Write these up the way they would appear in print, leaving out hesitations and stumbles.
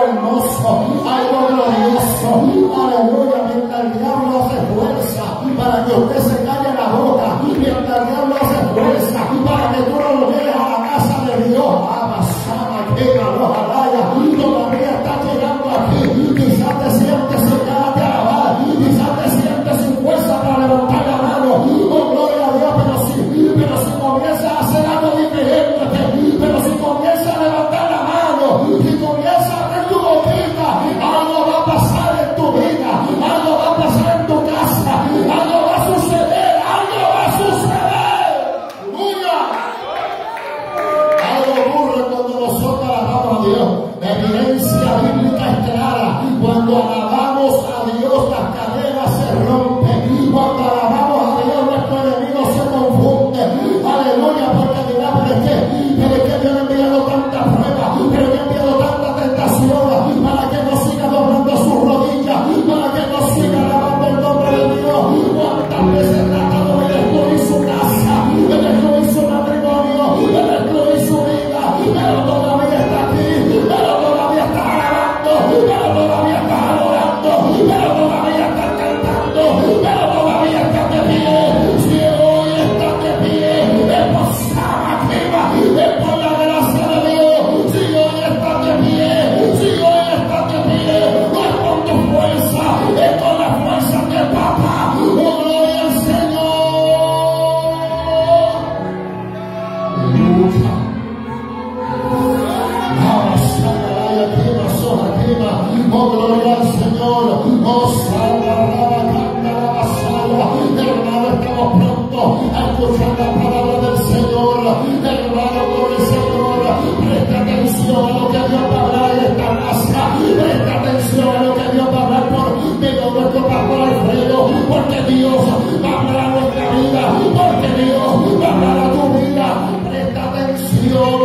hermoso, algo glorioso. Aleluya, mientras el diablo hace fuerza para que usted se calle la boca, mientras el diablo hace fuerza para que tú no lo lleves a la casa de Dios, amasada, que calor, alaya, todavía está llegando aquí. Quizás te sientes sin ganas de alabar, quizás te sientes sin fuerza para levantar la mano. Oh, gloria a Dios, pero si comienzas a hacer algo diferente, pero si comienzas a levantar la mano, si comienzas a abrir tu boquita, algo va a pasar en tu vida, algo va a pasar en tu casa, algo va a suceder, algo va a suceder. ¡Aleluya! Algo ocurre cuando nosotros alabamos a Dios. La evidencia bíblica es clara. Cuando alabamos a Dios, las cadenas se rompen. Cuando alabamos a Dios, nuestro enemigo se confunde. Aleluya, porque dirá, pero es que Dios ha enviado tanta prueba, pero Dios ha enviado tanta tentación para que no siga doblando sus rodillas, para que no siga alabando el nombre de Dios. ¿Cuántas veces ha tratado de destruir su casa, de destruir su matrimonio, de destruir su vida? Pero todavía está aquí, pero todavía está alabando, pero todavía está adorando, pero todavía está cantando, pero todavía está de pie. Si hoy está de pie, es por Samaquema, es por la gracia de Dios. Si hoy está de pie, si hoy está de pie, no es con tu fuerza, es con la fuerza del Papá. ¡Oh, gloria al Señor! ¡Aleluya! Oh, gloria al Señor. Oh, salva, canta, salva. Hermano, estamos pronto a escuchar la palabra del Señor. Hermano, por el Señor, presta atención a lo que Dios va a hablar en esta casa. Presta atención a lo que Dios va a hablar por medio de nuestro pastor Alfredo, porque Dios va a hablar a nuestra vida, porque Dios va a hablar a tu vida. Presta atención,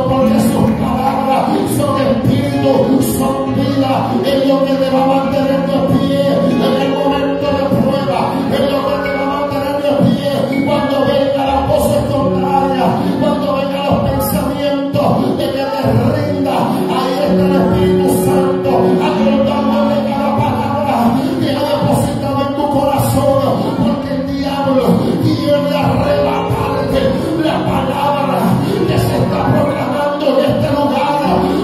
porque sus palabras son espíritu, son vida, es lo que te va a mantener de pie en el momento de prueba, es lo que te va a mantener de pie cuando vengan las voces contrarias, cuando vengan los pensamientos de que te rinda. Ahí está el Espíritu Santo acordándole cada palabra que ha depositado en tu corazón, porque el diablo quiere arrebatarte la palabra que se está proclamando en este lugar.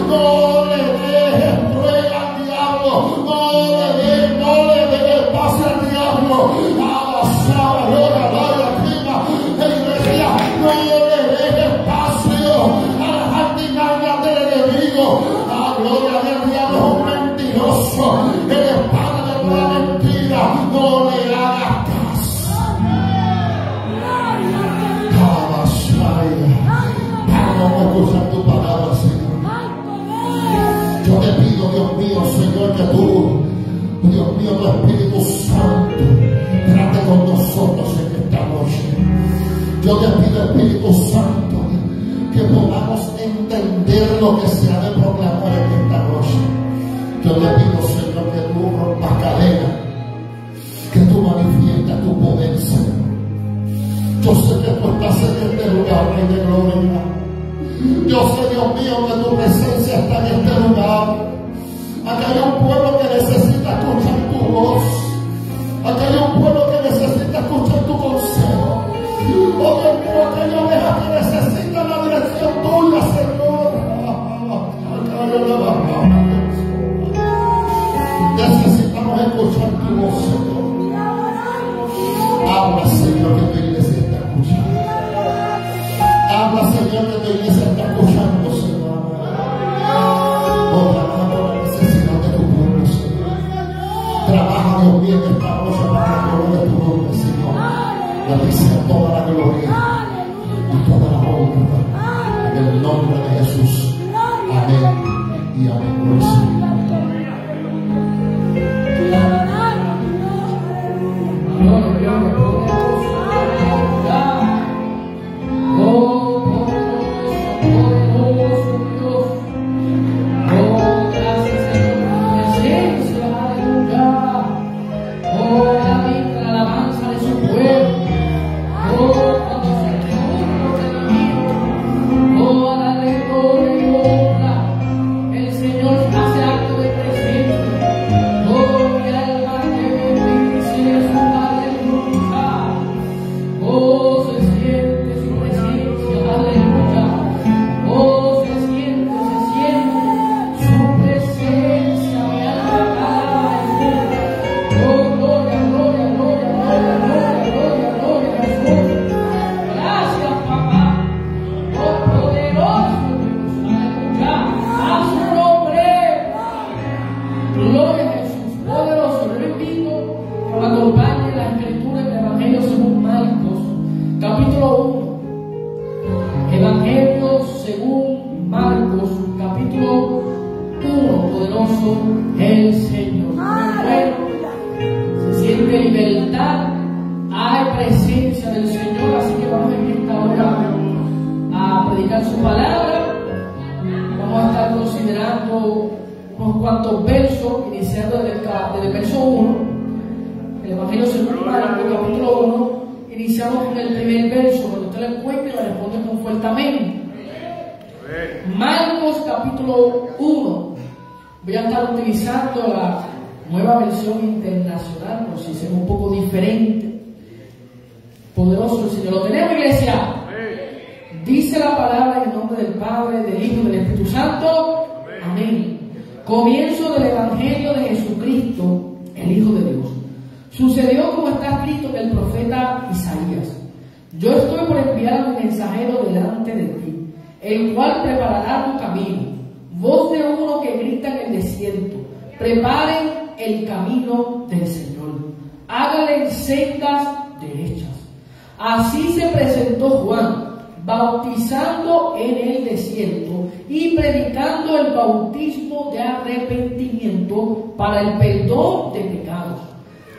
No le dejes prueba al diablo, no le dejes pase al diablo. Abasaba, gloria, gloria, prima, iglesia, no le dejes paseo a las artimañas del enemigo. Gloria, el diablo es un mentiroso, él es padre de toda mentira, no le hagas caso. Vamos a escuchar tu palabra, Señor. Yo te pido, Dios mío, Señor, que tú, Dios mío, tu Espíritu Santo, trate con nosotros en esta noche. Yo te pido, Espíritu Santo, que podamos entender lo que se ha de proclamar en esta noche. Yo te pido, Señor, que tú rompas cadenas, que tú manifiestas tu poder, Señor. Yo sé que tú estás en este lugar, Rey de Gloria. Yo sé, Dios mío, que tu presencia está en este lugar. Aquí hay un pueblo que necesita escuchar tu voz. Aquí hay un pueblo que necesita escuchar tu consejo. Oh, Dios mío, aquella oveja que necesita la dirección tuya, Señor. Necesitamos escuchar tu voz, Señor. Habla, Señor, que tu iglesia está escuchando. Habla, Señor, que tu iglesia está escuchando, Señor. Proclamando la necesidad de tu pueblo, Señor. Trabaja, Dios mío, en esta noche para la gloria de tu nombre, Señor. La dice toda la gloria y toda la honra en el nombre de Jesús. Amén y amén. El poderoso el Señor. Bueno, se siente libertad, hay presencia del Señor, así que vamos en esta hora a predicar su palabra. Vamos a estar considerando unos cuantos versos, iniciando desde el verso 1, el Evangelio según Marcos, capítulo 1. Iniciamos con el primer verso. Cuando usted lo encuentre, me responde con fuerte amén. Marcos capítulo 1. Voy a estar utilizando la nueva versión internacional, por si es un poco diferente. Poderoso el Señor. ¿Lo tenemos, iglesia? Dice la palabra en el nombre del Padre, del Hijo y del Espíritu Santo. Amén. Comienzo del Evangelio de Jesucristo, el Hijo de Dios. Sucedió como está escrito en el profeta Isaías: yo estoy por enviar a mi mensajero delante de ti, el cual preparará tu camino. Voz de uno que grita en el desierto: preparen el camino del Señor, háganle sendas derechas. Así se presentó Juan, bautizando en el desierto y predicando el bautismo de arrepentimiento para el perdón de pecados.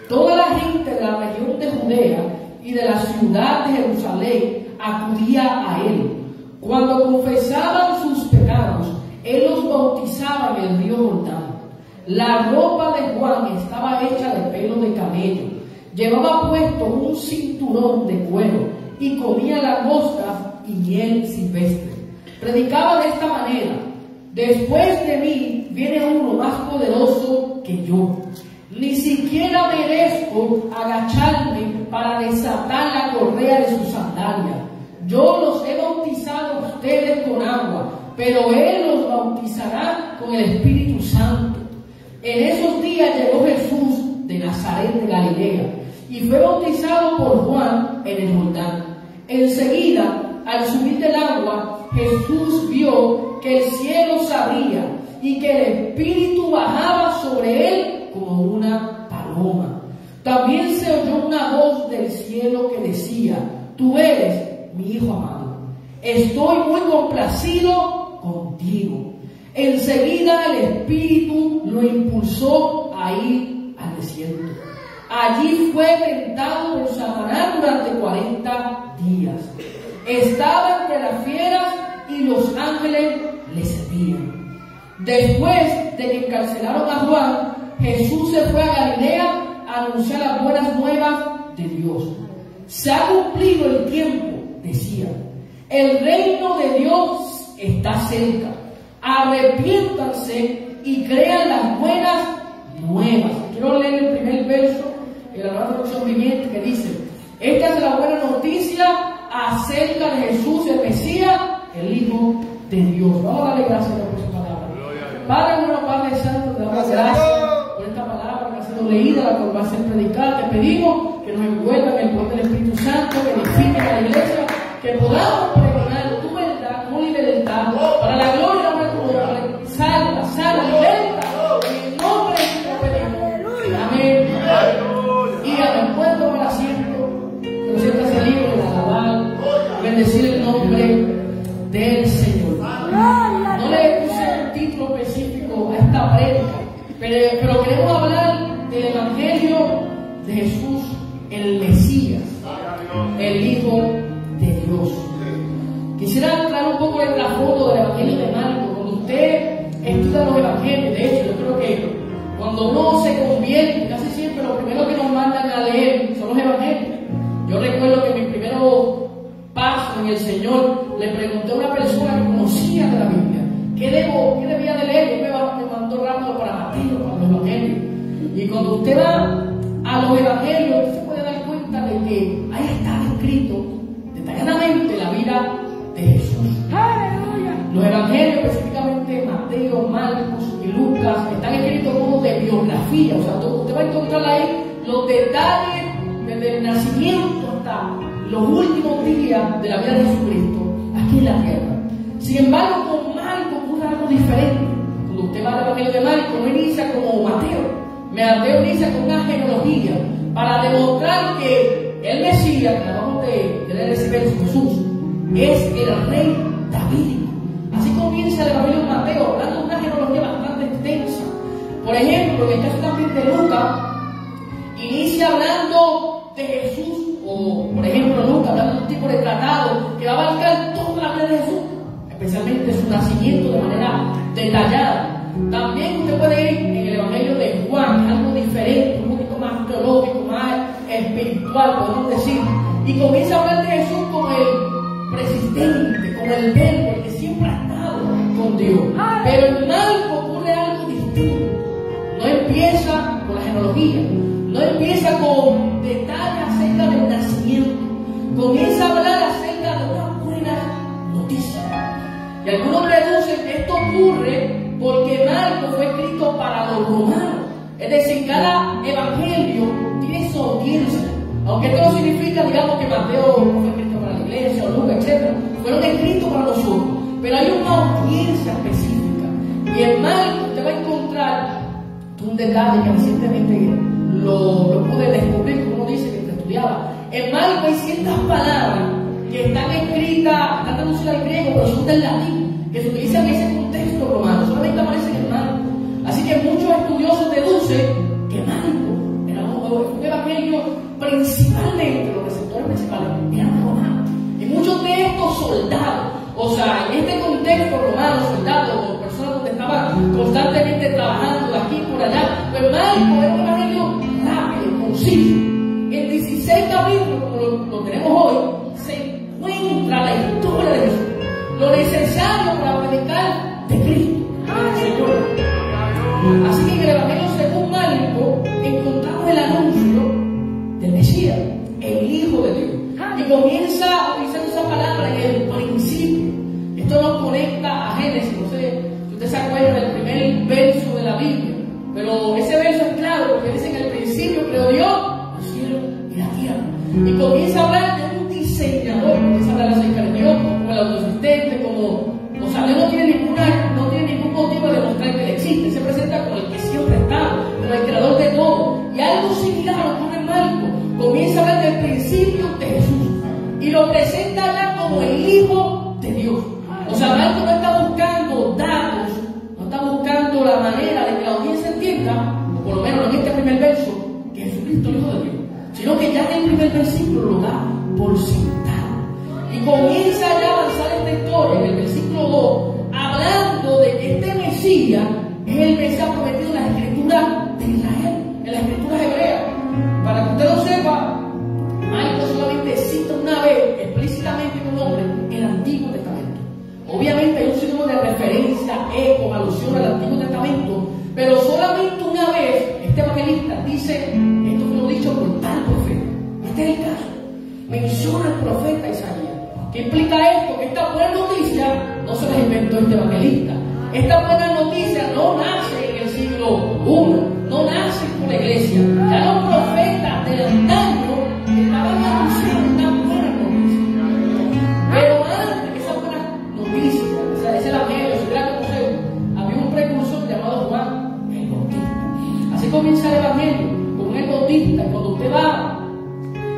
Toda la gente de la región de Judea y de la ciudad de Jerusalén acudía a él. Cuando confesaban sus pecados, él los bautizaba en el río Jordán. La ropa de Juan estaba hecha de pelo de camello. Llevaba puesto un cinturón de cuero y comía langostas y miel silvestre. Predicaba de esta manera: después de mí viene uno más poderoso que yo. Ni siquiera merezco agacharme para desatar la correa de su sandalia. Yo los he bautizado a ustedes con agua, pero él los bautizará con el Espíritu Santo. En esos días llegó Jesús de Nazaret de Galilea y fue bautizado por Juan en el Jordán. Enseguida, al subir del agua, Jesús vio que el cielo se abría y que el Espíritu bajaba sobre él como una paloma. También se oyó una voz del cielo que decía: tú eres mi Hijo amado, estoy muy complacido contigo. Enseguida el Espíritu lo impulsó a ir al desierto. Allí fue tentado por Satanás durante 40 días. Estaba entre las fieras y los ángeles le servían. Después de que encarcelaron a Juan, Jesús se fue a Galilea a anunciar las buenas nuevas de Dios. Se ha cumplido el tiempo, decía. El reino de Dios está cerca. Arrepiéntanse y crean las buenas nuevas. Quiero leer el primer verso de la nueva traducción viviente que dice: esta es la buena noticia acerca de Jesús el Mesías, el Hijo de Dios. Vamos a darle gracias por su palabra. Padre bueno, Padre Santo, te damos gracias por esta palabra que ha sido leída, la cual va a ser predicada. Te pedimos que nos envuelva en el poder del Espíritu Santo, que edifique a la iglesia, que podamos pregonar tu verdad con libertad, para la gloria de la cruz. Salva, liberta, en el nombre de Jesús pedimos. Amén. Y al encuentro con el asiento, que nos sientas libre de alabar, bendecir el nombre del Señor. No le puse un título específico a esta prédica, pero queremos hablar del Evangelio de Jesús, el Mesías, el Hijo de Dios. Quisiera traer un poco el trasfondo del Evangelio de Marcos. Cuando usted estudia los Evangelios, de hecho, yo creo que cuando uno se convierte, casi siempre lo primero que nos mandan a leer son los Evangelios. Yo recuerdo que en mi primero paso en el Señor le pregunté a una persona que conocía de la Biblia ¿qué debía de leer? Y me mandó rápido para Mateo, para los Evangelios. Y cuando usted va a los Evangelios, usted se puede dar cuenta de que ahí está escrito detalladamente la vida de Jesús. Los Evangelios, específicamente Mateo, Marcos y Lucas, están escritos como de biografía. O sea, usted va a encontrar ahí los detalles desde el nacimiento hasta los últimos días de la vida de Jesucristo aquí en la tierra. Sin embargo, con Marcos ocurre algo diferente. Cuando usted va al Evangelio de Marcos, no inicia como Mateo. Mateo inicia con una genealogía para demostrar que el Mesías, que acabamos de leer ese verso, Jesús, es el rey davídico. Así comienza el Evangelio de Mateo, dando una genealogía bastante extensa. de Jesús, o por ejemplo Lucas, hablando de un tipo de tratado que va a abarcar toda la vida de Jesús, especialmente su nacimiento de manera detallada. También usted puede ir en el Evangelio de Juan, algo diferente, un poquito más teológico, más espiritual, podemos decir, y comienza a hablar de Jesús como el persistente, como el verbo, el que siempre ha estado con Dios. Pero en Marcos ocurre algo distinto. No empieza con la genealogía, no empieza con detalles acerca del nacimiento, comienza a hablar acerca de una buena noticia. Y algunos deducen que esto ocurre porque Marcos fue escrito para los romanos. Es decir, cada evangelio tiene su audiencia. Aunque esto no significa, digamos, que Mateo fue escrito para la iglesia o Lucas, etc. Fueron escritos para nosotros. Pero hay una audiencia específica. Y en Marcos usted va a encontrar un detalle que recientemente lo pude descubrir, como uno dice que estudiaba. En Marcos hay ciertas palabras que están escritas, están traducidas al griego, pero son del latín, que se utilizan en ese contexto romano, solamente aparecen en Marcos. Así que muchos estudiosos deducen que Marcos era un evangelio principalmente, los receptores principales eran romanos. Y muchos de estos soldados, o sea, en este contexto romano, soldados o personas donde estaban constantemente trabajando de aquí por allá, pues Marcos era un evangelio rápido, conciso. En 16 capítulos, como lo tenemos hoy, se encuentra la historia de Jesús, lo necesario para predicar de Cristo. Así que en el Evangelio según Marcos encontramos el anuncio del Mesías, el Hijo de Dios. Y comienza a utilizar esa palabra en el principio. Esto nos conecta a Génesis. No sé si usted se acuerda del primer verso de la Biblia, pero ese verso es claro porque dice: en el principio creó Dios los cielos y la tierra. Y comienza a hablar de un diseñador, comienza a hablar acerca de Dios como el autoexistente, como, o sea, Dios no tiene ningún motivo de demostrar que Él existe. Se presenta como el que siempre está, como el creador de todo. Y algo similar ocurre en Marcos. Comienza a hablar del principio de Jesús y lo presenta ya como el Hijo de Dios. O sea, Marcos no está buscando datos, no está buscando la manera de que la audiencia entienda, o por lo menos en este primer verso, que Jesucristo es el Hijo de Dios, sino que ya en el primer versículo lo da por sentado. Y comienza ya a avanzar esta historia en el versículo 2, hablando de que este Mesías es el Mesías prometido en la Escritura de Israel, en la Escritura hebrea. Para que usted lo sepa, Marcos solamente cita una vez explícitamente un nombre en el Antiguo Testamento. Obviamente hay un sinónimo de referencia, eco, alusión al Antiguo Testamento, pero solamente una vez este evangelista dice: esto fue lo dicho por tal profeta. Este es el caso. Menciona al profeta Isaías. ¿Qué implica esto? Que esta buena noticia no se la inventó este evangelista. Esta buena noticia no nace en el siglo I, no nace por la iglesia. Ya los profetas del antaño estaban anunciando una buena noticia. Pero antes de esa buena noticia, o sea, ese evangelio, si hubiera conocido, había un precursor llamado Juan el Bautista. Así comienza el evangelio, con el Bautista. Cuando usted va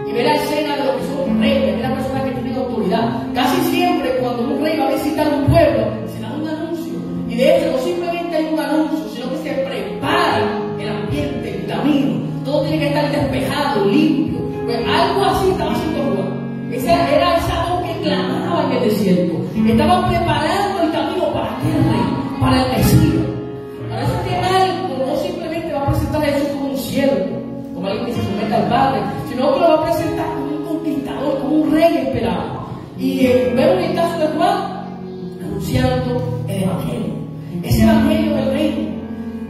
y ve la escena de lo que son reyes, de las personas que tienen autoridad, casi siempre cuando un rey va a visitar un pueblo, se da un anuncio. Y de hecho, no simplemente hay un anuncio, sino que se prepara el ambiente, el camino. Todo tiene que estar despejado, limpio. Pues algo así estaba haciendo Juan. Era esa voz que clamaba en el desierto. Estaban preparando el camino para aquel rey, para el Mesías. Para eso que Marcos no simplemente va a presentar a Jesús como un siervo, como alguien que se somete al Padre, sino que lo va a presentar como un conquistador, como un rey esperado. Y vemos el caso de Juan anunciando el Evangelio, ese Evangelio del reino.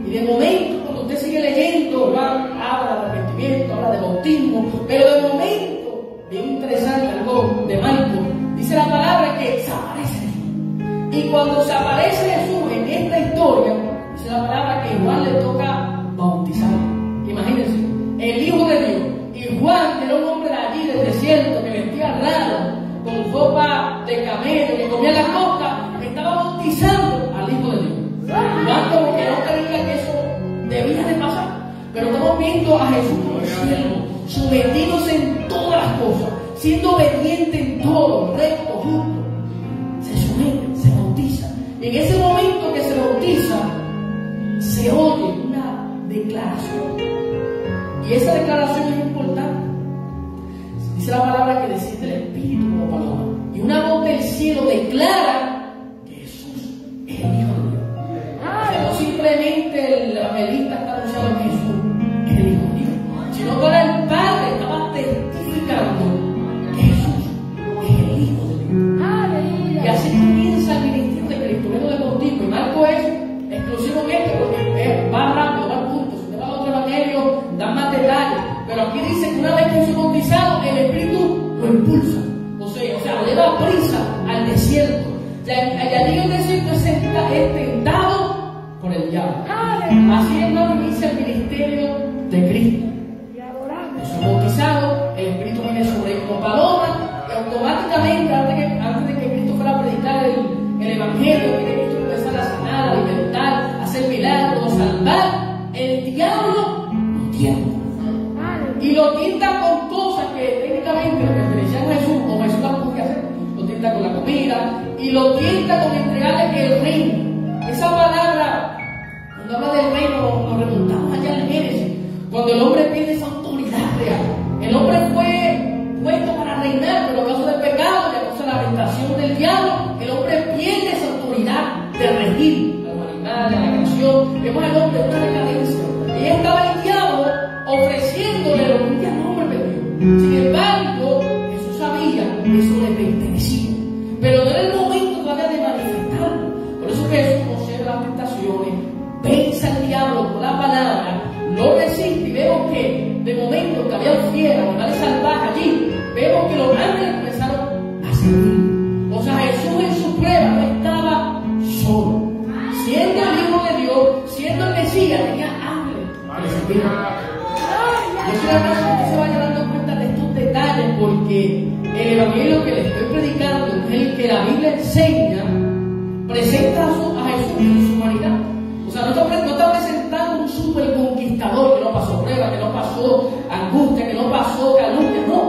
Y de momento, cuando usted sigue leyendo, Juan habla de arrepentimiento, habla de bautismo, pero de momento, bien interesante algo de Marcos, dice la palabra que se aparece Jesús. Y cuando se aparece Jesús en esta historia, dice la palabra que Juan le toca bautizar. Imagínense, el Hijo de Dios. Y Juan, que era un hombre de allí, del desierto, que vestía raro, con ropa de camello, que comía la costa, estaba bautizando al Hijo de Dios. Juan como que no creía que eso debía de pasar. Pero estamos viendo a Jesús como siervo, sometiéndose en todas las cosas, siendo obediente en todo, recto, justo. Se somete, se bautiza. Y en ese momento que se bautiza, se oye una declaración. Y esa declaración es importante, dice la palabra que desciende el Espíritu como paloma. Y una voz del cielo declara que Jesús es el Hijo de Dios. No simplemente el evangelista está anunciando que Jesús es el Hijo de Dios, sino que ahora el Padre estaba testificando que Jesús es el Hijo de Dios. Y así comienza el ministerio de Cristo. Luego de bautismo, y Marco es exclusivo en esto porque va rápido, va al punto. Si te va a otro evangelio, dan más detalles. Pero aquí dice que una vez que es bautizado, el Espíritu lo impulsa. O sea, le da prisa al desierto. Y allí en el desierto es tentado por el diablo. Así hermano inicia el ministerio de Cristo. Jesús bautizado, el Espíritu viene sobre él como paloma, y automáticamente, antes de que Cristo fuera a predicar el Evangelio, que Cristo empezara a sanar, a alimentar, a hacer milagros, a salvar, el diablo lo tienta. Y lo tienta con cosas que técnicamente lo pertenecían a Jesús, o Jesús las podía hacer. Lo tienta con la comida, y lo tienta con entregarle el reino. Esa palabra, cuando habla del reino, nos remontamos allá en Génesis, cuando el hombre pierde esa autoridad real. El hombre fue puesto para reinar, pero a causa del pecado y a causa de la tentación del diablo, el hombre pierde esa autoridad de regir a la humanidad, a la creación. Vemos al hombre en una decadencia. Y estaba el diablo ofreciéndole lo que un día no hombre perdió. Sin embargo, Jesús sabía que eso le pertenecía. Pero no era el momento todavía de manifestarlo. Por eso Jesús conoce las tentaciones, vence al diablo con la palabra, lo resiste, y vemos que de momento que había fieras, animales salvajes allí, vemos que los ángeles comenzaron a servir. O sea, Jesús en su prueba no estaba solo. Siendo el Hijo de Dios, siendo el Mesías, tenía ángeles que le servían. Y es una razón que se vaya dando cuenta de estos detalles, porque el evangelio que les estoy predicando es el que la Biblia enseña, presenta a Jesús en su humanidad. O sea, no está presentando un super conquistador que no pasó prueba, que no pasó angustia, que no pasó calumnia. No,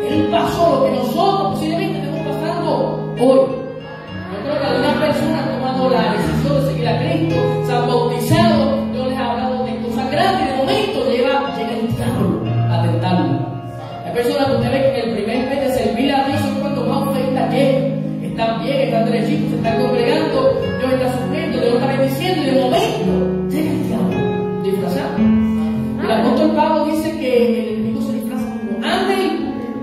Él pasó lo que nosotros posiblemente estamos pasando hoy. Yo creo que algunas personas han tomado la decisión de seguir a Cristo, se han bautizado, yo les he hablado de cosas grandes, y de momento llega el diablo a tentarlo. Hay personas que usted ve que el primer mes de servir a Dios es cuando más ofertas llegan, están bien, están derechitos, se están congregando, Dios está sufriendo, Dios está bendiciendo, y de momento llega el diablo disfrazado. El apóstol Pablo dice que el enemigo se disfraza como ángel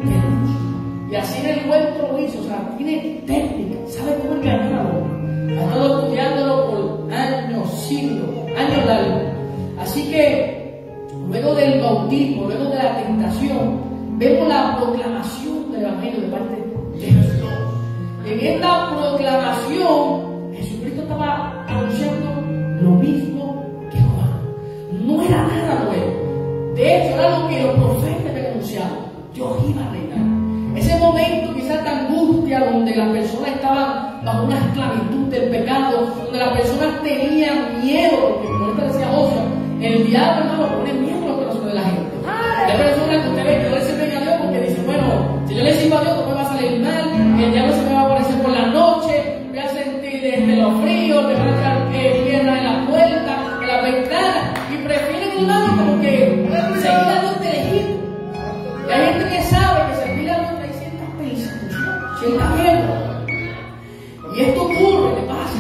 de luz. Y así en el buen proviso, o sea, tiene técnica, sabe cómo engañarlo. Ha estado estudiándolo por años, siglos, años largos. Así que, luego del bautismo, luego de la tentación, vemos la proclamación del Evangelio de parte de Jesús. En esta proclamación, Jesucristo estaba anunciando lo mismo que Juan. No era nada nuevo. De hecho, era lo que los profetas habían anunciado. Dios iba a reinar. Ese momento, quizás de angustia, donde las personas estaban bajo una esclavitud del pecado, donde las personas tenían miedo, porque como ahorita decía José, el diablo, hermano, pone miedo en los corazones de la gente. Hay personas que usted ve que no le sirven a Dios porque dicen, bueno, si yo le sirvo a Dios, no me va a salir mal, el diablo se me va a aparecer por la noche, voy a sentir desde los fríos, me van a echar tierra en la puerta, en la ventana, y prefieren, hermano, como que seguir a Dios elegido. Y hay gente que sabe que servir a Dios hay ciertas persecuciones, ciertas guerras. Y esto ocurre, ¿qué pasa?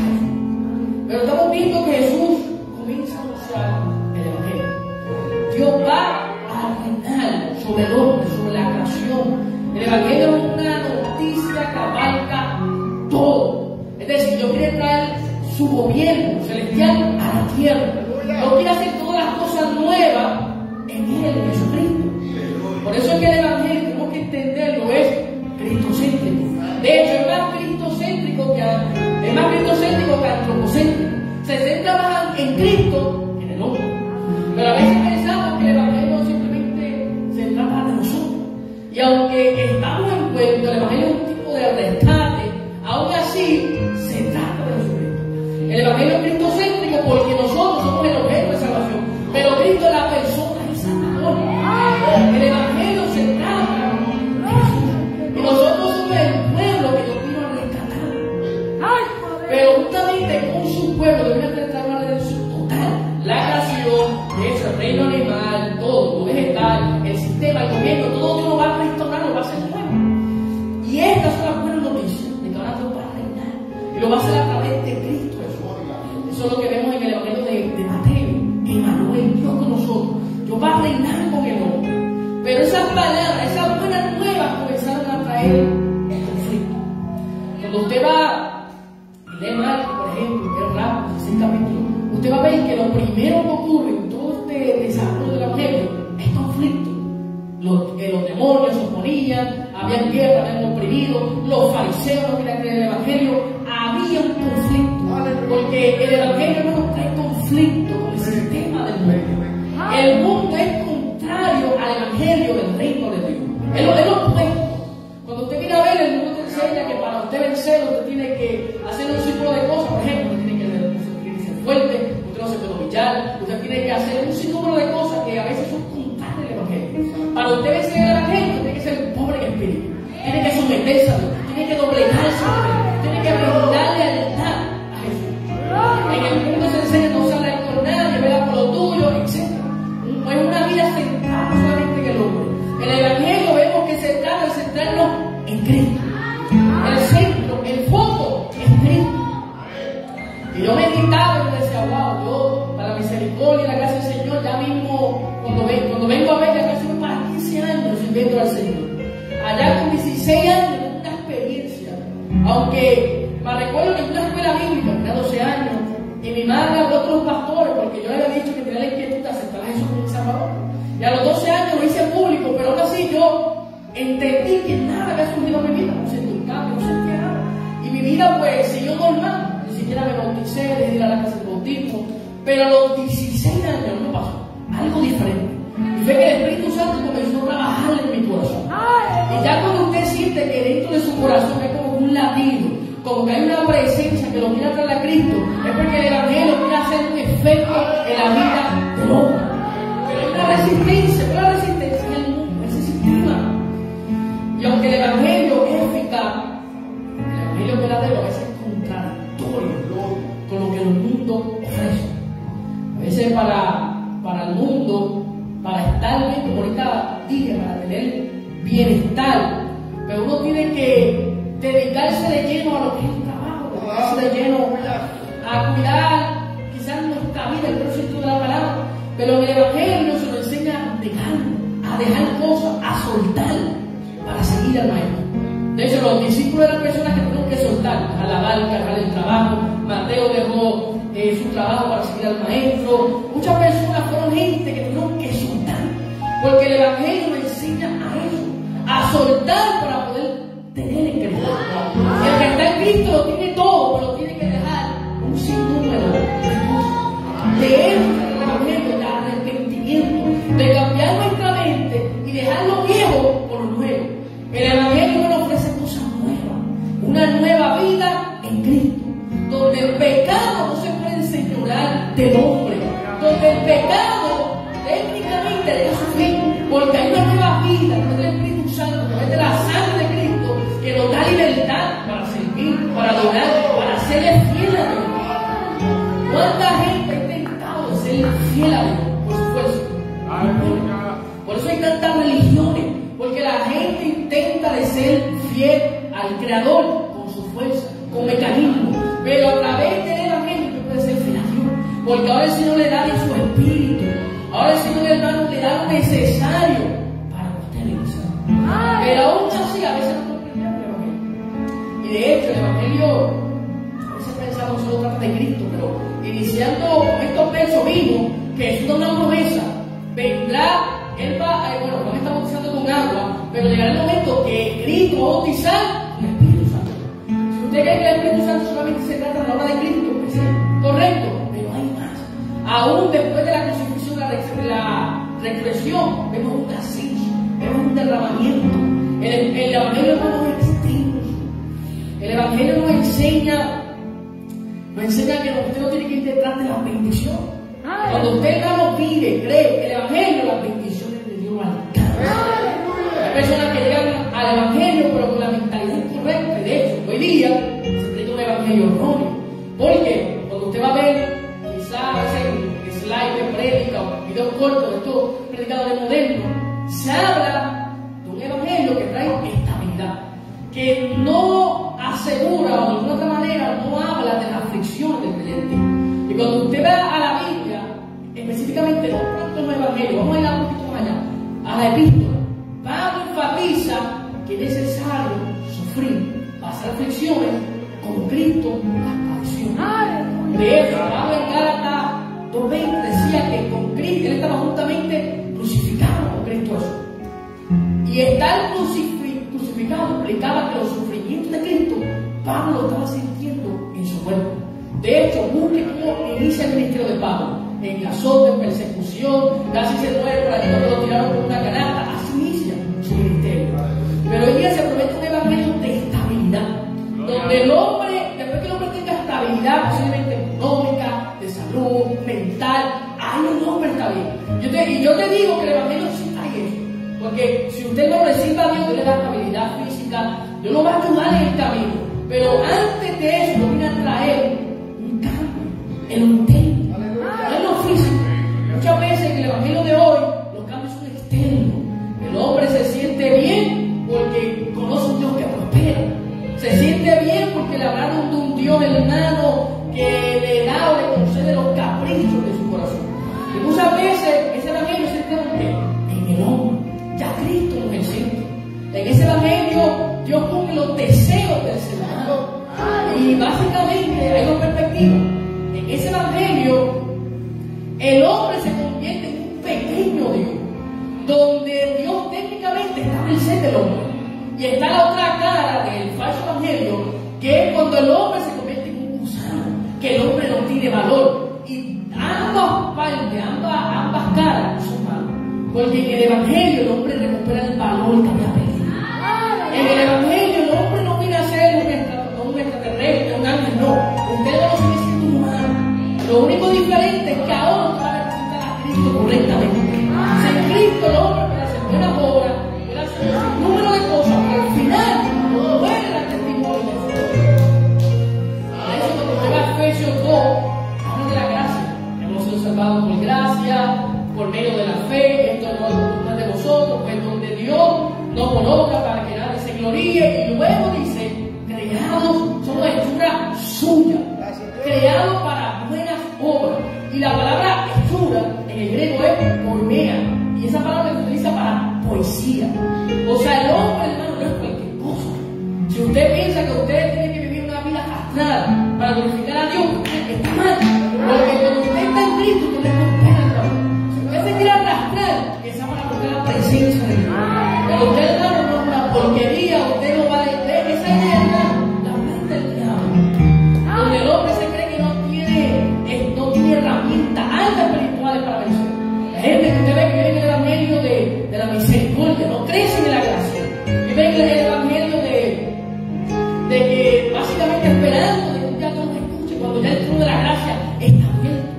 Pero estamos viendo que Jesús comienza a anunciar el Evangelio. Dios va a reinar sobre el hombre, sobre la creación. El Evangelio es una noticia que abarca todo. Es decir, Dios quiere traer su gobierno celestial a la tierra. Dios quiere hacer todas las cosas nuevas en Él, en Jesucristo. Por eso es que el Evangelio, tenemos que entenderlo, es cristocéntrico. De hecho, es más cristocéntrico que antropocéntrico. Se centra más en Cristo que en el hombre. Pero a veces pensamos que el Evangelio simplemente se trata de nosotros. Y aunque estamos envueltos, el Evangelio es un tipo de rescate, aún así se trata de Jesucristo. El Evangelio es cristocéntrico porque nosotros somos el objeto de salvación, pero Cristo es la persona del Salvador. El Evangelio se trata de Jesús. Y nosotros somos el pueblo que Dios vino a rescatar. Pero justamente con su pueblo Dios viene a tratar una redención total. La creación palabras, esas buenas nuevas comenzaron a traer el conflicto. Cuando usted va y lee Marcos, por ejemplo, que es rápido, 6 capítulos, usted va a ver que lo primero que ocurre en todo este desarrollo del Evangelio es conflicto. Los demonios se oponían, habían guerra, habían oprimido, los fariseos no querían creer el Evangelio, había un conflicto, porque el Evangelio no trae conflicto con el sistema del mundo. El mundo es contrario al Evangelio del reino de Dios. Es lo opuesto. Cuando usted viene a ver, el mundo te enseña que para usted vencer, usted tiene que hacer un círculo de cosas. Por ejemplo, usted tiene que ser fuerte, usted no se puede humillar, usted tiene que hacer un círculo de cosas que a veces son contrarias al Evangelio. Para usted vencer el Evangelio, tiene que ser pobre en espíritu, tiene que someterse a Dios, tiene que doblegarse a Dios, tiene que brindarle lealtad a Jesús. En el mundo se enseña no se habla con nadie, vela por lo tuyo, etc. Es una vida centrada solamente en el hombre. En el Evangelio vemos que se trata de centrarnos en Cristo. El centro, el foco es Cristo. Y yo meditaba y me decía, wow, yo, para la misericordia y la gracia del Señor, ya mismo, cuando vengo a ver, ya casi para 15 años sirviendo al Señor. Allá con 16 años, una experiencia. Aunque me recuerdo que en una escuela bíblica, tenía 12 años, y mi madre habló a otros pastores, porque yo le había dicho que tenía la inquietud de aceptar a Jesús como mi Salvador. Y a los 12 años lo hice público, pero aún así yo entendí que nada había surgido en mi vida, no sentí un cambio, no sentía nada. Y mi vida pues siguió normal, ni siquiera me bauticé, dejé ir a la casa de bautismo, pero a los 16 años no pasó, algo diferente. Y fue que el Espíritu Santo comenzó a trabajar en mi corazón. Y ya cuando usted siente que dentro de su corazón hay como un latido, como que hay una presencia que lo quiere traer a Cristo, es porque el Evangelio quiere hacer un efecto en la vida del hombre. Pero hay una resistencia en el mundo, ese sistema. Y aunque el Evangelio es eficaz, el Evangelio verdadero a veces es contradictorio con lo que el mundo ofrece. A veces para el mundo, para estar bien, como ahorita dije, para tener bienestar, pero uno tiene que dedicarse de lleno a lo que es el trabajo, dedicarse de lleno a cuidar quizás nuestra vida, el propósito de la palabra, pero el Evangelio se nos enseña a dejar cosas, a soltar para seguir al Maestro. De hecho, los discípulos eran personas que tuvieron que soltar, dejar la barca, dejar el trabajo. Mateo dejó su trabajo para seguir al Maestro. Muchas personas fueron gente que tuvieron que soltar, porque el Evangelio nos enseña a eso, a soltar para poder tener en Cristo. El que está en Cristo lo tiene todo, pero tiene que dejar un sinnúmero de cosas. De eso el Evangelio, de arrepentimiento, de cambiar nuestra mente y dejar lo viejo por lo nuevo. El Evangelio nos ofrece cosas nuevas, una nueva vida en Cristo, donde el pecado no se puede enseñorear del hombre, donde el pecado técnicamente deja su fin, porque hay una nueva vida, a través del Espíritu Santo, a través de la sangre de Cristo, que nos da libertad para servir, para adorar, para serle fiel a Dios. ¿Cuánta gente ha intentado de ser fiel a Dios por su fuerza? Por eso hay tantas religiones, porque la gente intenta de ser fiel al Creador con su fuerza, con mecanismos, pero a través del Evangelio no puede ser fiel a Dios, porque ahora el Señor le da de su espíritu, ahora el Señor hermano le da lo necesario para que usted realice. Pero aún así a veces no comprendemos el Evangelio. Y de hecho el Evangelio, a veces pensamos solo trata de Cristo, pero iniciando estos versos vimos que es una promesa, vendrá. Él va, bueno, no está bautizando con agua, pero llegará el momento que Cristo va a bautizar con el Espíritu Santo. Si usted cree que el Espíritu Santo solamente se trata de la obra de Cristo, pues sí, correcto, pero hay más. Aún después de la crucifixión, la resurrección, vemos un ascenso, vemos un derramamiento. El Evangelio no es extenso. El Evangelio nos enseña que usted no tiene que ir detrás de la bendición. Cuando usted hermano vive, cree el Evangelio, las bendiciones de Dios alcanzan. Hay personas que llegan al Evangelio pero con la mentalidad incorrecta. Y de hecho, hoy día se predica un Evangelio erróneo. Porque cuando usted va a ver quizás en slide de prédica o videos cortos de estos predicadores modernos, se habla de un Evangelio que trae estabilidad, que no asegura o de alguna otra manera no habla de las aflicciones del creyente. Y cuando usted va a la Biblia, específicamente no tanto en el Evangelio, vamos a ir un poquito más allá, a la epístola. Pablo enfatiza que es necesario sufrir, pasar aflicciones, como Cristo las padeció. De hecho, Pablo en Gálatas 2:20 decía que con Cristo, él estaba juntamente crucificado con Cristo Jesús. Y estar crucificado implicaba que los sufrimientos de Cristo, Pablo lo estaba sintiendo en su cuerpo. De hecho, busque cómo inicia el ministerio de Pablo. En azote, en persecución, casi se muere por allí cuando lo tiraron por una canasta. Así inicia su ministerio. Pero hoy día se promete un evangelio de estabilidad, donde el hombre, después que el hombre tenga estabilidad, posiblemente económica, de salud, mental, ahí el hombre está bien. Yo te digo que el evangelio sí trae eso. Porque si usted no recibe a Dios, Dios le da estabilidad física, Dios lo va a ayudar en el camino. Pero antes de eso, viene a traer un cambio en lo interno, no en lo físico. Muchas veces en el evangelio de hoy, los cambios son externos. El hombre se siente bien porque conoce a un Dios que prospera. Se siente bien porque le hablaron de un Dios hermano que le da o le concede los caprichos de su corazón. Y muchas veces ese evangelio se encuentra en el hombre. Ya Cristo nos enseña. En ese evangelio Dios pone los deseos del ser humano. Y básicamente hay dos perspectivas. En ese evangelio el hombre se convierte en un pequeño Dios, donde Dios técnicamente está en el ser del hombre. Y está la otra cara del falso evangelio, que es cuando el hombre se convierte en un gusano, que el hombre no tiene valor. Y ambas partes, ambas caras son malas. Porque en el evangelio el hombre recupera el valor que había perdido. En el evangelio el hombre no viene a ser un extraterrestre, un ángel, no. Usted no lo sigue siendo humano. Lo único diferente es que ahora usted va a representar a Cristo correctamente. En Cristo el hombre puede hacer buenas obras, puede hacer un número de cosas, pero al final no muere el testimonio de su vida. Por eso cuando llega a Efesios 2, habla de la gracia. Hemos sido salvados por gracia, por medio de la fe. Esto no es voluntad de vosotros, pues donde Dios nos coloca para que nadie se gloríe. Y luego dice, creados, somos hechura suya, creados para buenas obras. Y la palabra hechura en el griego es pornea, y esa palabra se utiliza para poesía. O sea, el hombre, hermano, no es cualquier cosa. Si usted piensa que usted tiene que vivir una vida castrada para glorificar a Dios, está mal. Porque cuando usted está en Cristo, usted le prospera, hermano. Si usted se quiere arrastrar, esa va a buscar la presencia de Dios. Pero usted, hermano, no es una porquería, usted no va a leer esa idea, hermano, la planta del diablo. Donde el hombre se cree que no tiene herramientas altas espirituales para vencer. La gente que usted ve que vive en el evangelio de la misericordia, no crecen en la gracia. Vive en el evangelio de que básicamente esperando de que un día Dios nos escuche cuando ya el trono de la gracia está abierto.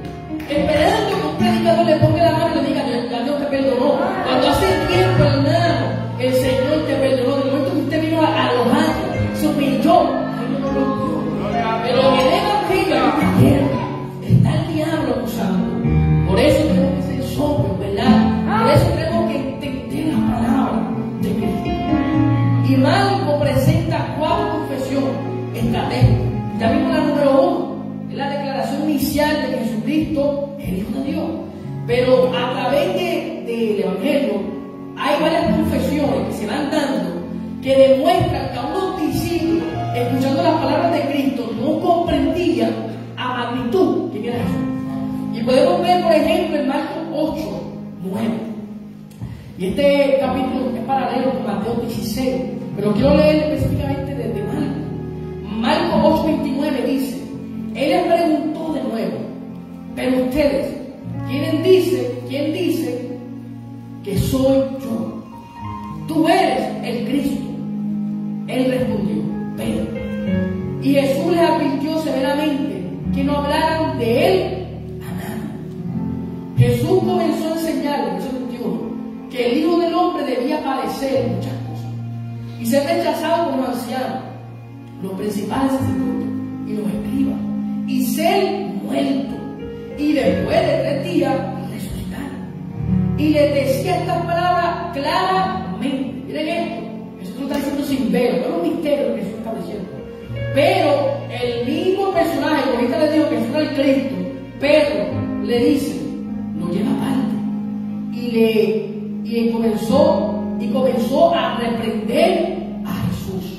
Esperando que un predicador le ponga la mano y le diga, ya Dios te perdonó. Cuando hace tiempo, hermano, el Señor te perdonó. De momento que usted vino a los años, se humilló, ahí no lo dio. Pero en el evangelio hay una guerra. Está el diablo acusando. Por eso tenemos que ser sobrios, ¿verdad? Por eso tenemos que entender la palabra de Cristo. Y Marco presenta 4 confesiones estratégicas. Ya vimos la número 1, es la declaración inicial de que Jesucristo es el Hijo de Dios. Pero a través del Evangelio hay varias confesiones que se van dando que demuestran que a unos discípulos, escuchando las palabras de Cristo, no comprendían a magnitud quién era Jesús. Y podemos ver, por ejemplo, en Marcos 8:9. Y este capítulo es paralelo con Mateo 16, pero quiero leer específicamente desde Marcos 8:29 dice, él les preguntó de nuevo, pero ustedes, ¿quién dice que soy yo? Tú eres el Cristo. Él respondió, Pedro. Y Jesús les advirtió severamente que no hablaran de él a nadie. Jesús comenzó a enseñarles, verso 21, que el Hijo del Hombre debía padecer muchas cosas y ser rechazado por los ancianos, los principales sacerdotes y los escribas, y ser muerto, y después de 3 días resucitar. Y les decía estas palabras claramente. Miren esto, Jesús lo está diciendo sin velo, no es un misterio lo que Jesús está diciendo. Pero el mismo personaje, como ahorita les digo que Jesús era el Cristo, Pedro le dice, lo lleva aparte, y comenzó y comenzó a reprender a Jesús.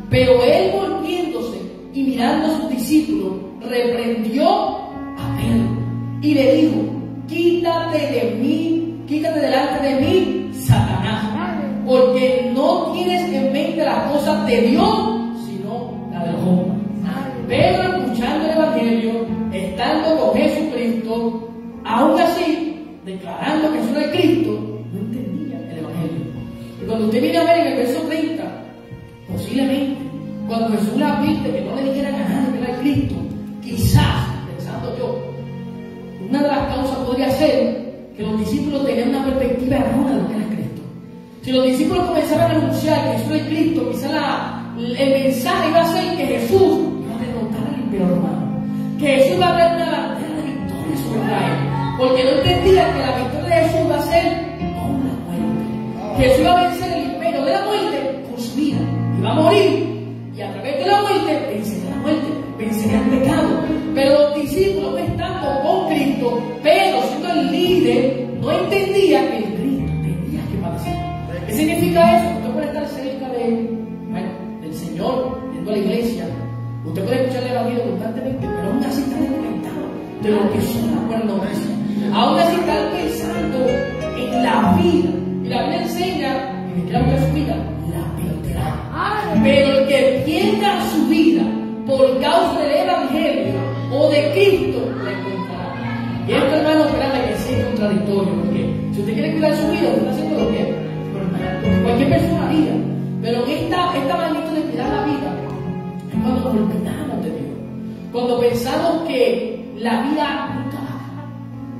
Pero él, volviéndose y mirando a sus discípulos, reprendió a Pedro y le dijo: quítate delante de mí, Satanás, porque no tienes en mente las cosas de Dios, sino las de los hombres. Pedro, escuchando el Evangelio, estando con Jesucristo, aún así, declarando que Jesús era el Cristo, no entendía el Evangelio. Y cuando usted viene a ver en el verso 30, posiblemente, cuando Jesús le advierte que no le dijeran a nadie que era el Cristo, quizás, pensando yo, una de las causas podría ser que los discípulos tenían una perspectiva errónea de lo que era Cristo. Si los discípulos comenzaban a anunciar que Jesús era el Cristo, quizás el mensaje iba a ser que Jesús iba a derrotar al imperio romano, que Jesús iba a dar una bandera de victoria sobre Israel, porque no entendían que la victoria de Jesús va a ser con la muerte, que Jesús iba a vencer el imperio de la muerte con su vida, y va a morir, y a través de la muerte vencería la muerte, vencería el pecado. Pero los discípulos, no estando con Cristo, Pedro siendo el líder, no entendía que el Cristo tenía que padecer. ¿Qué significa eso? Usted puede estar cerca del Señor, yendo a la iglesia, usted puede escuchar el Evangelio constantemente, pero aún así está desconectado de lo que son las buenas noticias. Aún así está pensando en la vida. Y la Biblia enseña que el que quiera su vida, la perderá. Pero el que pierda su vida por causa del Evangelio o de Cristo, la encontrará. Y esto, hermano, créanme que sí es contradictorio, porque si usted quiere cuidar su vida, usted está haciendo lo que cualquier persona haría. Pero esta magnitud de cuidar la vida es cuando nos olvidamos de Dios, cuando pensamos que la vida nunca va a acabar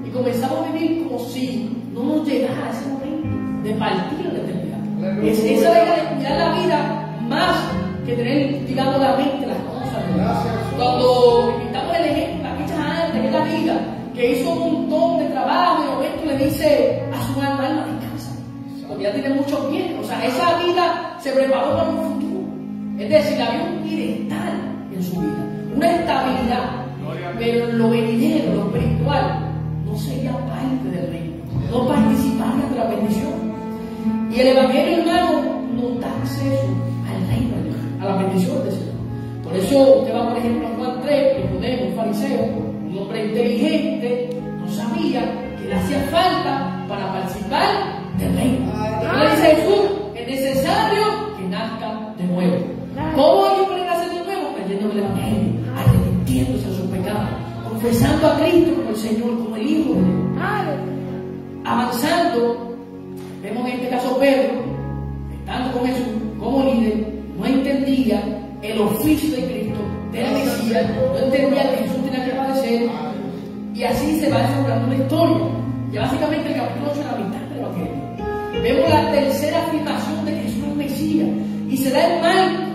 y comenzamos a vivir como si no nos llegara ese momento de partir a la eternidad. Es esa idea de cuidar la vida más que tener, digamos, la mente las cosas de Dios. Cuando invitamos el ejemplo, la fecha antes, que es la vida, que hizo un montón de trabajo y de momento le dice a su alma: descansa, porque ya tiene mucho bien. O sea, esa vida se preparó para un futuro. Es decir, había un bienestar en su vida, una estabilidad, pero en lo venidero, lo espiritual, no sería parte del reino, no participaría de la bendición. Y el Evangelio, hermano, nos da acceso al reino de Dios, a la bendición del Señor. Por eso usted va, por ejemplo, a Juan 3, que Nicodemo, un fariseo, un hombre inteligente, no sabía que le hacía falta para participar del reino. Entonces dice Jesús: es necesario que nazca de nuevo. ¿Cómo alguien puede nacer de nuevo? Creyendo en el Evangelio, arrepintiéndose de sus pecados, confesando a Cristo como el Señor, como el Hijo de Dios. Avanzando, vemos en este caso Pedro, estando con Jesús como líder, no entendía el oficio de Cristo, de la Mesías, no entendía que Jesús tenía que padecer, y así se va desarrollando la historia. Y básicamente el capítulo 8 es la mitad del Evangelio. Vemos la tercera afirmación de que Jesús es Mesías, y se da en Marcos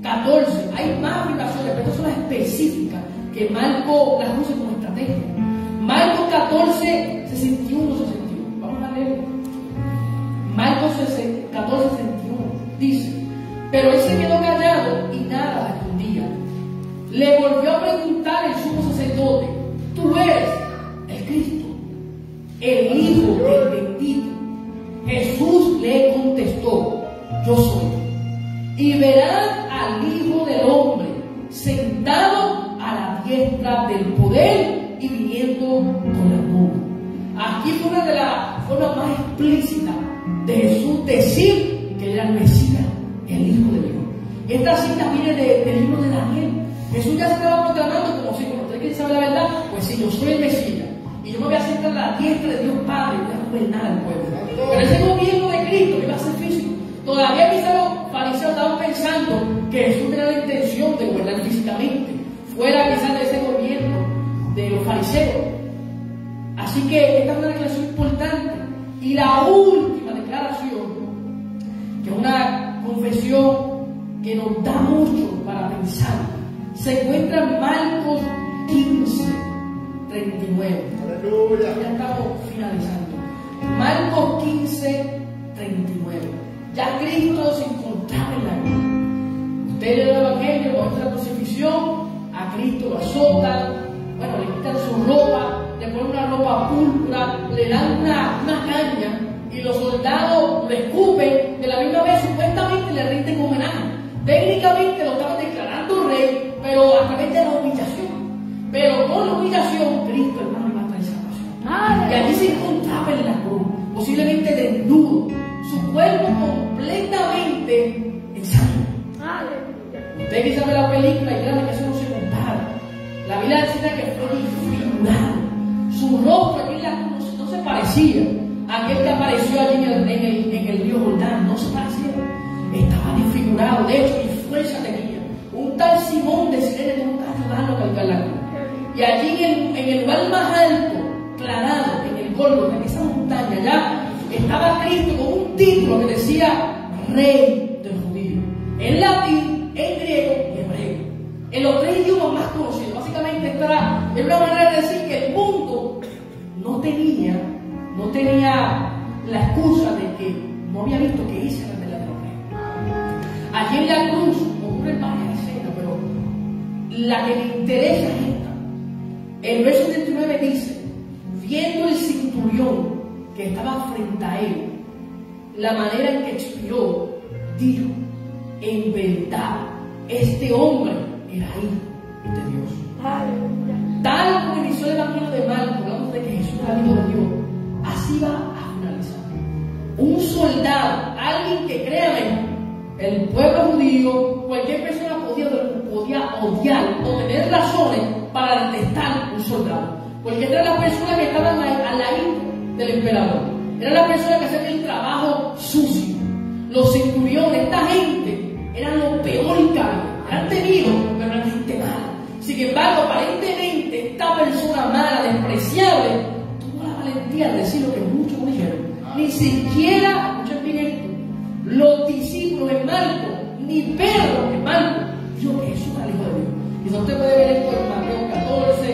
14. Hay más afirmaciones, pero estas son las específicas que Marcos las usa como estrategia. Marcos 14, 61, 61. Vamos a leer. Marcos 14, 61 dice: pero él se quedó callado y nada respondía. Le volvió a preguntar el sumo sacerdote: ¿tú eres el Cristo, el Hijo del Bendito? Jesús le contestó: yo soy. Y verán al Hijo del Hombre sentado a la diestra del poder y viniendo con la nube. Aquí fue una de las formas más explícitas de Jesús decir que era el Mesías, el Hijo de Dios. Esta cita viene del libro de Daniel. Jesús ya se estaba proclamando como si, cuando usted quiere saber la verdad, pues si yo soy el Mesías y yo me voy a sentar a la diestra de Dios Padre y voy a gobernar al pueblo. Pero ese gobierno de Cristo iba a ser físico. Todavía quizás los fariseos estaban pensando que Jesús tenía la intención de gobernar físicamente, fuera quizás de ese gobierno de los fariseos. Así que esta es una declaración importante. Y la última declaración, que es una confesión que nos da mucho para pensar, se encuentra en Marcos 15, 39. Aleluya. Ya estamos finalizando. Marcos 15, 39. Ya Cristo se encontraba en la cruz. Usted lee el Evangelio, muestra la crucifixión, a Cristo lo azotan, le quitan su ropa, le ponen una ropa púrpura, le dan una caña y los soldados lo escupen, de la misma vez supuestamente le rinden homenaje. Técnicamente lo estaban declarando rey, pero a través de la humillación. Pero con la humillación, Cristo, hermano, iba a traer salvación. Y allí se encontraba en la cruz, posiblemente desnudo, su cuerpo completamente en sangre. Usted que sabe la película y créanme que eso no se contara. La Biblia enseña que fue disfigurado. Su rostro aquí en la cruz no se parecía a aquel que apareció allí en el río Jordán. No se parecía. Estaba disfigurado. De hecho, ni fuerza tenía. Un tal Simón de Sirene no está ayudando a cargar la cruz. Y allí en el lugar más alto, clarado, en el Gólgota, en esa montaña, ya estaba Cristo con un título que decía Rey de los Judíos. En latín, en griego y hebreo. En los tres idiomas más conocidos. Básicamente esta era una manera de decir que el mundo no tenía la excusa de que no había visto que ese era el verdadero rey. Allí en la cruz ocurren varias escenas, pero la que me interesa es esta. El verso 39 dice: viendo el centurión que estaba frente a él, la manera en que expiró, dijo: en verdad, este hombre era hijo de Dios. Tal como inició el evangelio de Marcos, hablando de que Jesús era hijo de Dios, así va a finalizar. Un soldado, alguien que, créame, el pueblo judío, cualquier persona podía odiar o tener razones para detestar un soldado, porque eran las personas que estaban a la ira del emperador, eran las personas que hacían el trabajo sucio. Los centuriones, esta gente, eran los peores que había, eran temidos, pero eran gente mala. Sin embargo, aparentemente, esta persona mala, despreciable, tuvo la valentía de decir lo que muchos no dijeron. Ni siquiera, escuchen bien esto, los discípulos en Marcos, ni Pedro en Marcos, dijo que Jesús era el Hijo de Dios. Y usted puede ver esto en Mateo 14,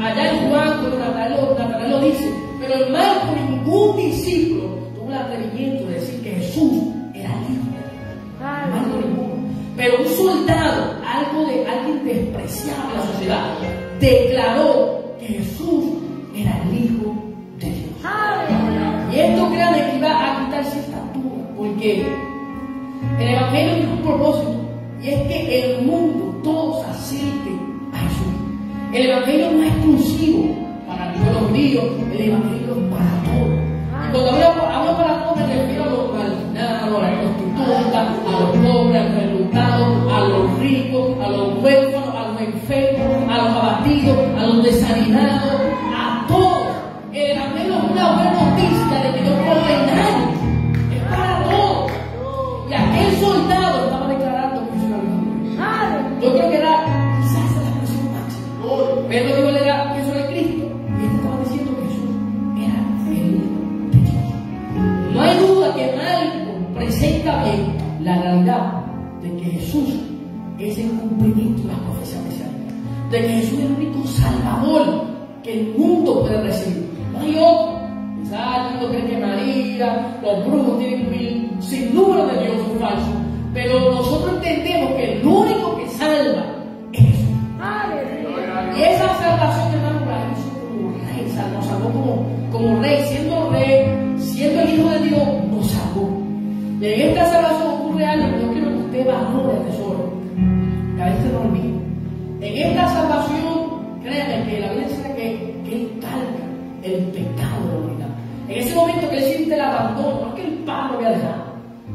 allá en Juan, cuando Natanael lo dice, pero en Marcos ningún discípulo tuvo el atrevimiento de decir que Jesús era el Hijo de Dios. Marcos ninguno. Pero un soldado, alguien despreciado en la sociedad, declaró que Jesús era el Hijo de Dios. Y esto, créanme, que iba a quitar cierta duda, porque el Evangelio tiene un propósito, y es que el mundo todo se acerque a Jesús. El Evangelio no es exclusivo para el pueblo judío, el Evangelio es para todos. Y cuando hablo para todos, me refiero a los marginados, a las prostitutas, a los pobres, a los enlutados, a los ricos, a los huérfanos, a los enfermos, a los abatidos, a los desanimados, a todos. El Evangelio es una buena noticia de que Dios puede reinar. Es para todos. Y aquel soldado estaba declarando que Jesús era el Hijo de Dios. Yo creo que era quizás la expresión máxima. Pedro dijo que Jesús era Cristo. Y él estaba diciendo que Jesús era el Hijo de Dios. No hay duda que Marcos presenta bien la realidad de que Jesús es el cumplimiento de las profecías mesiánicas. De que Jesús es el único Salvador que el mundo puede recibir. No hay otro. Quizás el mundo cree que María, los brujos tienen mil sin número de dioses falsos. Pero nosotros entendemos que el único que salva es Jesús. Y esa salvación, hermano, para Jesús como rey, nos salvó como rey, siendo el Hijo de Dios, nos salvó. Y en esta salvación ocurre algo que yo quiero que usted valore, tesoro, que a veces no olvide. En esta salvación, créanme que la Biblia dice que Él carga el pecado de la humanidad. En ese momento que Él siente el abandono, no es que el Padre lo había dejado,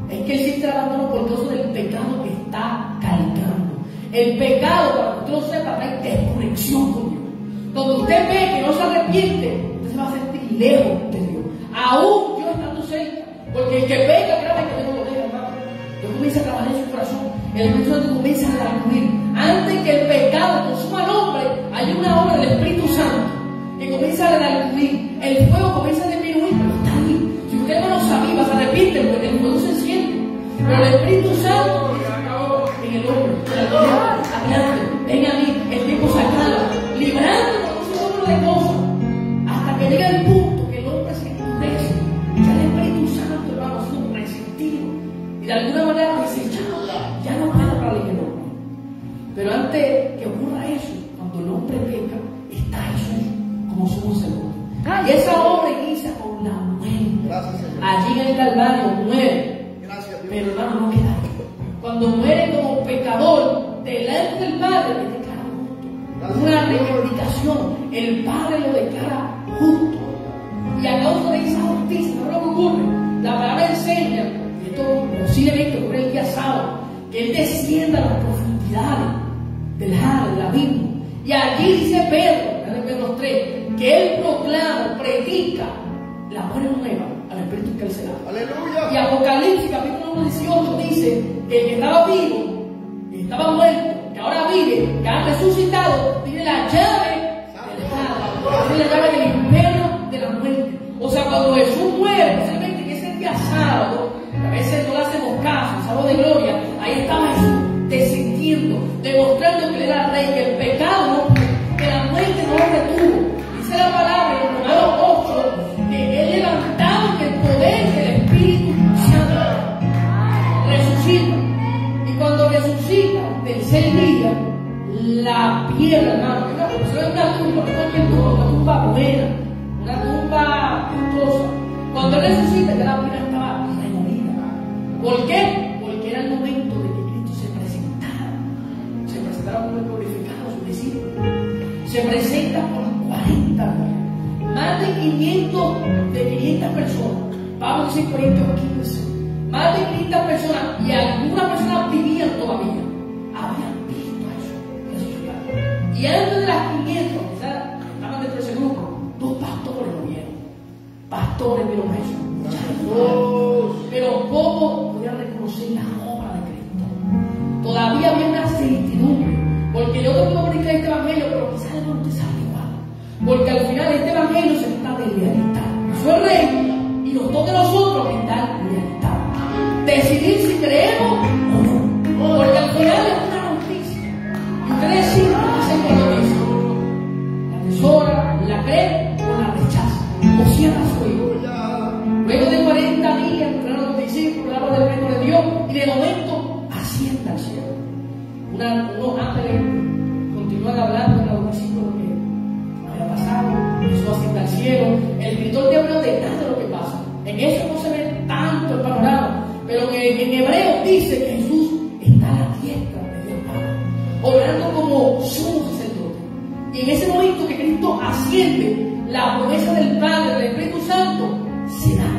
es que Él siente el abandono por causa del pecado que está cargando. El pecado, para que usted lo sepa, trae desconexión con Dios. Donde usted ve que no se arrepiente, usted se va a sentir lejos de Dios, aún Dios estando cerca. Porque el que peca, créame que Dios no lo deja, hermano. Dios comienza a trabajar en su corazón. El Espíritu Santo comienza a acudir. Antes que el pecado consuma al hombre, hay una obra del Espíritu Santo que comienza a acudir. El fuego comienza a disminuir, pero está ahí. Si usted no lo sabía, se arrepiente, porque el fuego se enciende. Pero el Espíritu Santo en el hombre, adelante, ven a mí, el tiempo se acaba, librándonos de un número de cosas, hasta que llega el punto que el hombre se endurece. Ya el Espíritu Santo, hermano, ha sido resentido y de alguna manera desechado, ya no puede para el hombre. Pero antes que ocurra eso, cuando el hombre peca, está Jesús como sumo sacerdote. Y esa obra inicia con la muerte. allí en el Calvario muere. Pero hermano, no queda ahí. Cuando muere como pecador delante del Padre, le declara justo. Una reivindicación. El Padre lo declara justo. Y a causa de esa justicia, ¿no es lo que ocurre? La palabra enseña, y esto posiblemente ocurre el día sábado, que Él descienda a las profundidades del Hades, del abismo. Y allí dice Pedro, en Pedro 3, que Él proclama, predica la buena nueva al espíritu encarcelado. ¡Aleluya! Y Apocalipsis, capítulo 18, dice que el que estaba vivo, que estaba muerto, que ahora vive, que ha resucitado, tiene la llave del Hades, tiene la llave del infierno, de la muerte. O sea, cuando Jesús muere, especialmente en ese día sábado, a veces no le hacemos caso, sábado de gloria, ahí estaba Jesús descendiendo, demostrando que Él era rey, que el pecado no, que la muerte no lo retuvo. Dice la palabra en Romanos 8 que Él levantado en el poder del Espíritu Santo resucita. Y cuando resucita, tercer día, la piedra, hermano, eso es una tumba, no es cualquier tumba, una tumba buena, una tumba costosa. Cuando Él resucita, ya la piedra estaba removida. ¿Por qué? Porque era el momento de que Cristo se presentara como el glorificado a sus discípulos. Se presenta por 40 días, más de 500 personas. Pablo dice en Corintios 15, más de 500 personas, y algunas personas vivían todavía, habían visto a Jesús resucitar. Y antes de las 500, quizás estaban dentro de ese grupo, 2 pastores lo vieron. Pastores vieron a Jesús, pero pocos podían reconocer la obra de Cristo. Todavía había una certidumbre, porque yo no puedo predicar este evangelio, pero quizás no te sale igual. Porque al final este evangelio se trata de lealtad. Yo soy rey y nos toca a nosotros brindar lealtad. Decidir si creemos o no. Porque al final es una noticia. Y usted decide qué hacer con la noticia. La atesora, la cree o la rechaza. O cierra su oído. Luego de 40 días, entraron los discípulos, hablaron del reino de Dios y de momento asciende al cielo. Unos ángeles continúan hablando con los discípulos que había pasado, Jesús asciende al cielo. El escritor te habla detrás de lo que pasa. En eso no se ve tanto el panorama, pero que en Hebreos dice que Jesús está a la diestra de Dios Padre, obrando como sumo sacerdote. Y en ese momento que Cristo asciende, la promesa del Padre, del Espíritu Santo, se da.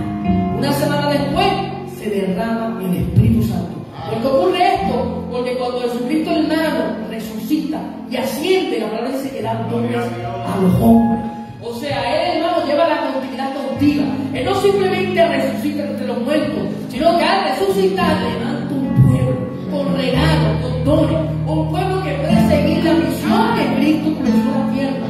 Una semana después se derrama el Espíritu Santo. ¿Por qué ocurre esto? Porque cuando Jesucristo hermano resucita y asciende, la palabra dice que da dones a los hombres. O sea, Él hermano lleva la continuidad cautiva. Él no simplemente resucita entre los muertos, sino que al resucitar levanta un pueblo con regalos, con dones, un pueblo que puede seguir la misión que Cristo comenzó en la tierra.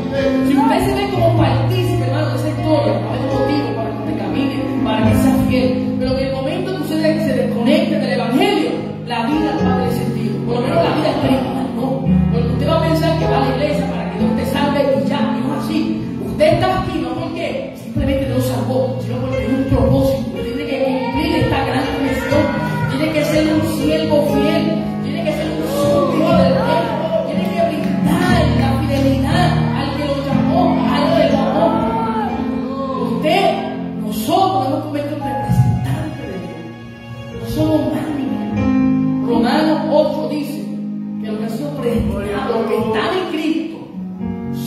Si usted se ve como partícipe, hermano, de esa historia, no hay motivo para que usted camine, para que sea fiel. Pero en el momento que usted se desconecte del Evangelio, la vida no va a tener sentido. Por lo menos la vida espiritual, no. Porque usted va a pensar que va a la iglesia para que Dios te salve y ya, y no es así. Usted está aquí no porque simplemente Dios salvó, sino porque tiene un propósito. Tiene que cumplir esta gran misión. Tiene que ser un siervo fiel. Tiene que ser un súbdito del rey. Tiene que brindar la fidelidad al que lo llamó, al que lo amó. Usted, nosotros hemos convertido en representantes de Dios. No somos más ni menos. Romanos 8 dice que los que han sido predestinados, los que están en Cristo,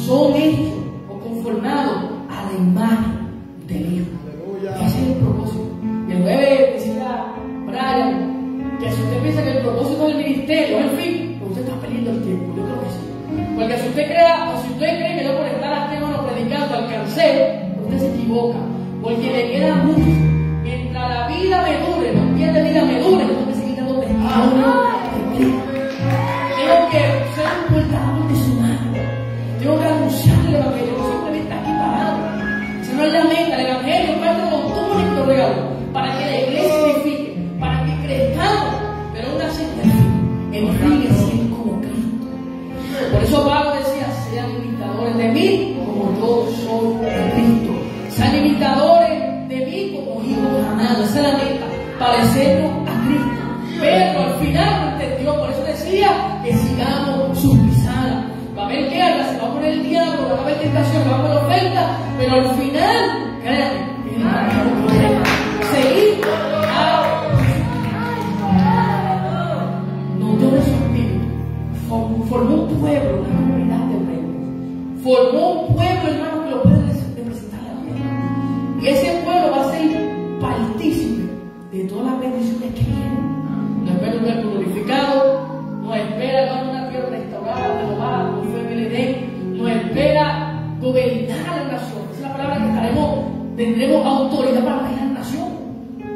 son hechos o conformados a la imagen del Hijo. Ese es el propósito. Y el 9 decía Brian que si usted piensa que el propósito del ministerio es el fin, pues usted está perdiendo el tiempo. Yo creo que sí. Porque si usted cree que yo por estar aquí hermano predicando alcancé, usted se equivoca. Porque le queda mucho. Mientras la vida me dure, los días de vida me duren, tengo que seguir dando testimonio de Cristo. Tengo que ser un portador de su mano. Tengo que anunciar el Evangelio, no simplemente aquí parado. Esa no es la meta. El Evangelio es parte de los únicos regalos para que la iglesia edifique, para que crezcamos, pero una cierta en fin es ser como Cristo. Por eso Pablo decía, sean imitadores de mí como yo soy de Cristo. Sean imitadores de mí como hijos amados. Esa es la meta, parecernos a Cristo. Pero al final lo entendió, por eso decía que sigamos sus pisadas. Va a haber guerra, se va a poner el diablo, va a haber tentación, va a haber oferta, pero al final, créanme, formó un pueblo, una comunidad de reyes. Formó un pueblo, hermano, que lo puede representar a la tierra. Y ese pueblo va a ser partícipe de todas las bendiciones que vienen. No espera un cuerpo glorificado, no espera una tierra restaurada, renovada, como fue en el Edén, no espera gobernar la nación. Esa es la palabra que tendremos autoridad para reinar la nación.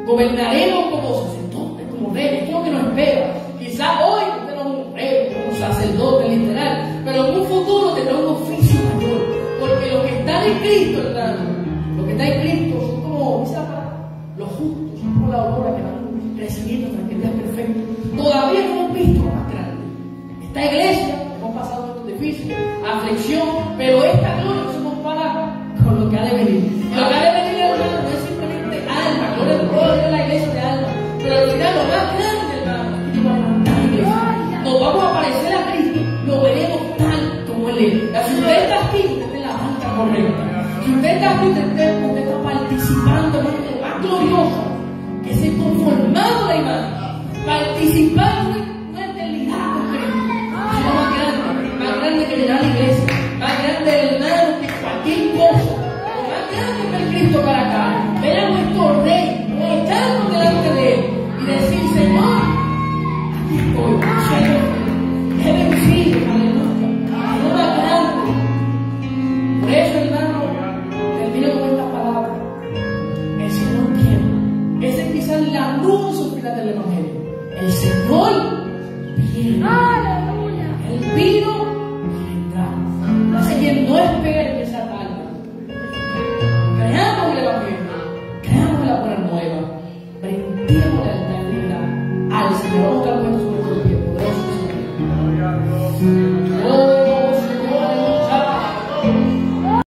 Gobernaremos como sacerdotes, como reyes. Esto es lo que nos espera. Quizás hoy no tenemos un rey, un sacerdote literal, pero en un futuro tendrá un oficio mayor. Porque los que están en Cristo, hermano, los que están en Cristo son como, ¿sabes? Los justos, son como la aurora que van recibiendo tranquilidad perfecta. Todavía no hemos visto lo más grande. Esta iglesia, hemos pasado momentos difíciles, aflicción, pero esta gloria no se compara con lo que ha de venir. Lo que ha de venir, hermano, no es simplemente alma, gloria a la iglesia de alma, pero al final lo más grande, hermano, es que va a levantar la iglesia. Nos vamos a parecer a Cristo, lo veremos tal como Él es. Si usted está aquí, usted está en la banca correcta. Si usted está aquí, usted está participando en lo más glorioso, que es el conformado a la imagen, participando en una eternidad con Cristo. Es lo más grande que llenar la iglesia, más grande, hermano, que cualquier cosa. Cristo para acá, ver a nuestro Rey, estarnos delante de Él y decir: Señor, aquí estoy, Señor, he vencido, aleluya, es lo más grande. Por eso, hermano, termino con esta palabra: el Señor viene. Ese es quizás el anuncio final del Evangelio. El Señor viene. ¡Aleluya! Él vino y vendrá. Así que no esperen esa tarde. Creamos el Evangelio, creamos la buena nueva, brindemos la eternidad al Señor. Vamos a estar sobre nuestros pies, poderoso Señor.